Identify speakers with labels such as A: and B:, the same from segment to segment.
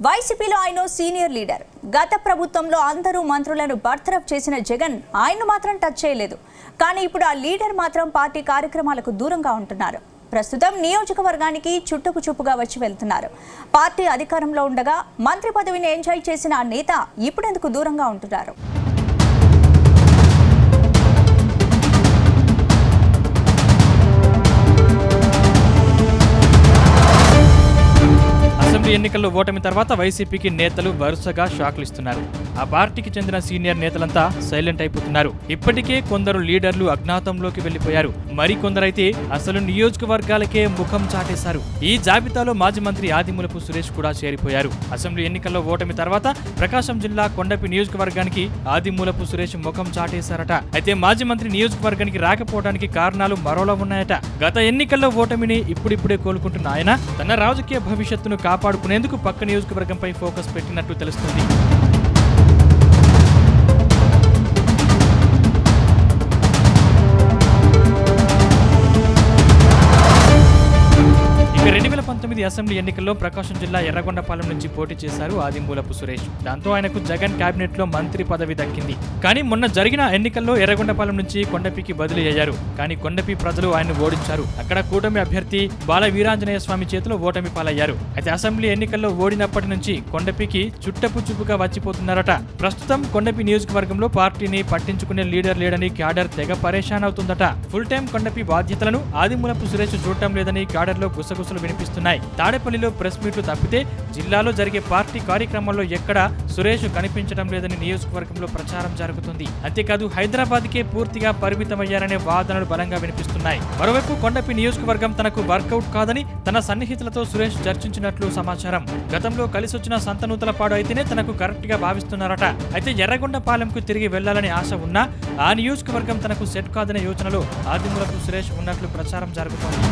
A: వైసీపీలో ఆయన senior leader. గత ప్రభుత్వంలో అందరూ మంత్రులను బర్తరఫ్ చేసిన జగన్ ఆయన్ను మాత్రం టచ్ చేయలేదు. కానీ ఇప్పుడు ఆ లీడర్ మాత్రం పార్టీ కార్యక్రమాలకు దూరంగా ఉంటున్నారు. ప్రస్తుతం నియోజకవర్గానికి చుట్టుకు చూపుగా వచ్చి వెళ్తున్నారు. పార్టీ అధికారంలో ఉండగా మంత్రి పదవిని ఎంజాయ్ చేసిన ఆ నేత ఇప్పుడెందుకు దూరంగా ఉంటున్నారు?
B: అసెంబ్లీ ఎన్నికల్లో ఓటమి తర్వాత వైసీపీకి నేతలు వరుసగా షాక్లు ఇస్తున్నారు. ఆ పార్టీకి చెందిన సీనియర్ నేతలంతా సైలెంట్ అయిపోతున్నారు. ఇప్పటికే కొందరు లీడర్లు అజ్ఞాతంలోకి వెళ్లిపోయారు. మరికొందరైతే అసలు నియోజకవర్గాలకే ముఖం చాటేశారు. ఈ జాబితాలో మాజీ మంత్రి ఆదిమూలపు సురేష్ కూడా చేరిపోయారు. అసెంబ్లీ ఎన్నికల్లో ఓటమి తర్వాత ప్రకాశం జిల్లా కొండపి నియోజకవర్గానికి ఆదిమూలపు సురేష్ ముఖం చాటేశారట. అయితే మాజీ మంత్రి నియోజకవర్గానికి రాకపోవడానికి కారణాలు మరోలా ఉన్నాయట. గత ఎన్నికల్లో ఓటమిని ఇప్పుడిప్పుడే కోలుకుంటున్న ఆయన తన రాజకీయ భవిష్యత్తును కాపాడుకునేందుకు పక్క నియోజకవర్గంపై ఫోకస్ పెట్టినట్టు తెలుస్తుంది. ఇక 2019 అసెంబ్లీ ఎన్నికల్లో ప్రకాశం జిల్లా ఎర్రగొండపాలెం నుంచి పోటీ చేశారు ఆదిమూలపు సురేష్. దాంతో ఆయనకు జగన్ కేబినెట్ లో మంత్రి పదవి దక్కింది. కానీ మొన్న జరిగిన ఎన్నికల్లో ఎర్రగొండపాలెం నుంచి కొండపికి బదిలీ అయ్యారు. కానీ కొండపి ప్రజలు ఆయన్ను ఓడించారు. అక్కడ కూటమి అభ్యర్థి బాల వీరాంజనేయ స్వామి చేతిలో ఓటమి పాలయ్యారు. అయితే అసెంబ్లీ ఎన్నికల్లో ఓడినప్పటి నుంచి కొండపికి చుట్టపు చూపుగా వచ్చిపోతున్నారట. ప్రస్తుతం కొండపి నియోజకవర్గంలో పార్టీని పట్టించుకునే లీడర్ లేడని క్యాడర్ తెగ పరేషాన్ అవుతుందట. ఫుల్ టైం కొండపి బాధ్యతలను ఆదిమూలపు సురేష్ చూడటం లేదని క్యాడర్ లో గుసగుసలు వినిపిస్తున్నాయి. తాడేపల్లిలో ప్రెస్ మీట్లు తప్పితే జిల్లాలో జరిగే పార్టీ కార్యక్రమాల్లో ఎక్కడా సురేష్ కనిపించడం లేదని నియోజకవర్గంలో ప్రచారం జరుగుతుంది. అంతేకాదు హైదరాబాద్ కే పూర్తిగా పరిమితమయ్యారనే వాదనలు బలంగా వినిపిస్తున్నాయి. మరోవైపు కొండపి నియోజకవర్గం తనకు వర్కౌట్ కాదని తన సన్నిహితులతో సురేష్ చర్చించినట్లు సమాచారం. గతంలో కలిసొచ్చిన సంతనూతలపాడు అయితేనే తనకు కరెక్ట్ గా భావిస్తున్నారట. అయితే ఎర్రగొండపాలెంకు తిరిగి వెళ్లాలని ఆశ ఉన్నా ఆ నియోజకవర్గం తనకు సెట్ కాదనే యోచనలో ఆదిమూలపు సురేష్ ఉన్నట్లు ప్రచారం జరుగుతోంది.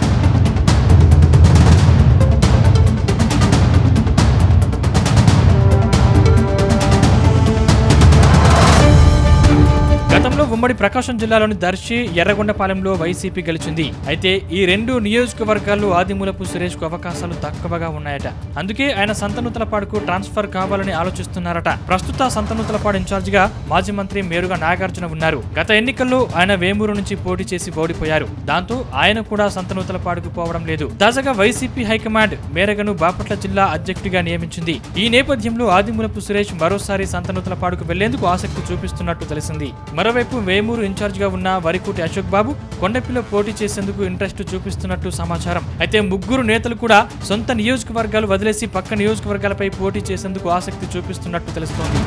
B: గతంలో ఉమ్మడి ప్రకాశం జిల్లాలోని దర్శి, ఎర్రగొండపాలెంలో వైసీపీ గెలిచింది. అయితే ఈ రెండు నియోజకవర్గాల్లో ఆదిమూలపు సురేష్ కు అవకాశాలు తక్కువగా ఉన్నాయట. అందుకే ఆయన సంతనూతలపాడుకు ట్రాన్స్ఫర్ కావాలని ఆలోచిస్తున్నారట. ప్రస్తుత సంతనూతలపాడు ఇన్ఛార్జ్ గా మాజీ మంత్రి మేరుగా నాగార్జున ఉన్నారు. గత ఎన్నికల్లో ఆయన వేమూరు నుంచి పోటీ చేసి ఓడిపోయారు. దాంతో ఆయన కూడా సంతనూతలపాడుకు పోవడం లేదు. తాజాగా వైసీపీ హైకమాండ్ మేరగను బాపట్ల జిల్లా అధ్యక్షుడిగా నియమించింది. ఈ నేపథ్యంలో ఆదిమూలపు సురేష్ మరోసారి సంతనూతలపాడుకు వెళ్లేందుకు ఆసక్తి చూపిస్తున్నట్టు తెలిసింది. మరోవైపు వేమూరు ఇన్ఛార్జ్ గా ఉన్న వరికుటి అశోక్ బాబు కొండపిలో పోటీ చేసేందుకు ఇంట్రెస్ట్ చూపిస్తున్నట్టు సమాచారం. అయితే ముగ్గురు నేతలు కూడా సొంత నియోజకవర్గాలు వదిలేసి పక్క నియోజకవర్గాలపై పోటీ చేసేందుకు ఆసక్తి చూపిస్తున్నట్టు తెలుస్తోంది.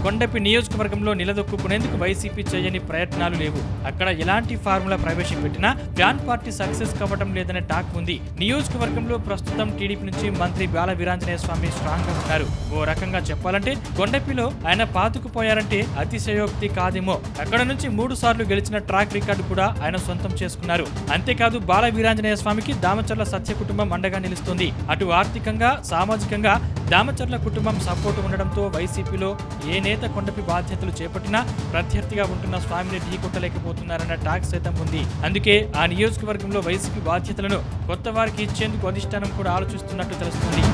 B: కొండపి నియోజకవర్గంలో నిలదొక్కునేందుకు వైసీపీ చేయని ప్రయత్నాలు లేవు. అక్కడ ఎలాంటి ఫార్ములా ప్రవేశపెట్టినా ప్లాన్ పార్టీ సక్సెస్ కావడం లేదనే టాక్ ఉంది. నియోజకవర్గంలో ప్రస్తుతం టీడీపీ నుంచి మంత్రి బాల వీరాంజనేయ స్వామి స్ట్రాంగ్ గా ఉన్నారు. ఓ రకంగా చెప్పాలంటే కొండపిలో ఆయన పాతుకుపోయారంటే అతిశయోక్తి కాదేమో. అక్కడ నుంచి 3 సార్లు గెలిచిన ట్రాక్ రికార్డు కూడా ఆయన సొంతం చేసుకున్నారు. అంతేకాదు బాల వీరాంజనేయ స్వామికి దామచర్ల సత్య కుటుంబం అండగా నిలుస్తుంది. అటు ఆర్థికంగా, సామాజికంగా దామచర్ల కుటుంబం సపోర్టు ఉండడంతో వైసీపీలో ఏ నేత కొండపి బాధ్యతలు చేపట్టినా ప్రత్యర్థిగా ఉంటున్న స్వామిని ఢీకొట్టలేకపోతున్నారన్న టాక్ సైతం ఉంది. అందుకే ఆ నియోజకవర్గంలో వైసీపీ బాధ్యతలను కొత్త వారికి ఇచ్చేందుకు అధిష్టానం కూడా ఆలోచిస్తున్నట్టు తెలుస్తుంది.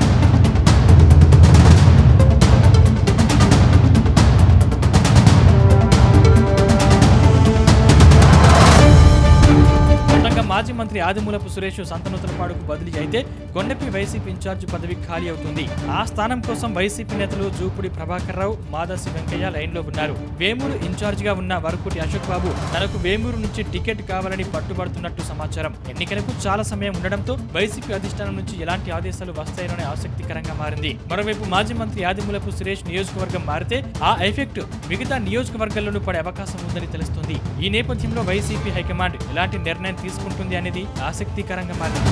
B: మాజీ మంత్రి ఆదిమూలపు సురేష్ సంతనూతలపాడుకు బదిలీ అయితే కొండపి వైసీపీ ఇన్ఛార్జ్ పదవి ఖాళీ అవుతుంది. ఆ స్థానం కోసం వైసీపీ నేతలు జూపుడి ప్రభాకర్ రావు, మాదాసి వెంకయ్య లైన్లో ఉన్నారు. వేమూరు ఇన్ఛార్జ్ గా ఉన్న వరకుటి అశోక్ బాబు తనకు వేమూరు నుంచి టికెట్ కావాలని పట్టుబడుతున్నట్టు సమాచారం. ఎన్నికలకు చాలా సమయం ఉండడంతో వైసీపీ అధిష్టానం నుంచి ఎలాంటి ఆదేశాలు వస్తాయనే ఆసక్తికరంగా మారింది. మరోవైపు మాజీ మంత్రి ఆదిమూలపు సురేష్ నియోజకవర్గం మారితే ఆ ఎఫెక్ట్ మిగతా నియోజకవర్గాల్లోనూ పడే అవకాశం ఉందని తెలుస్తుంది. ఈ నేపథ్యంలో వైసీపీ హైకమాండ్ ఎలాంటి నిర్ణయం తీసుకుంటుంది అనేది ఆసక్తికరంగా మారింది.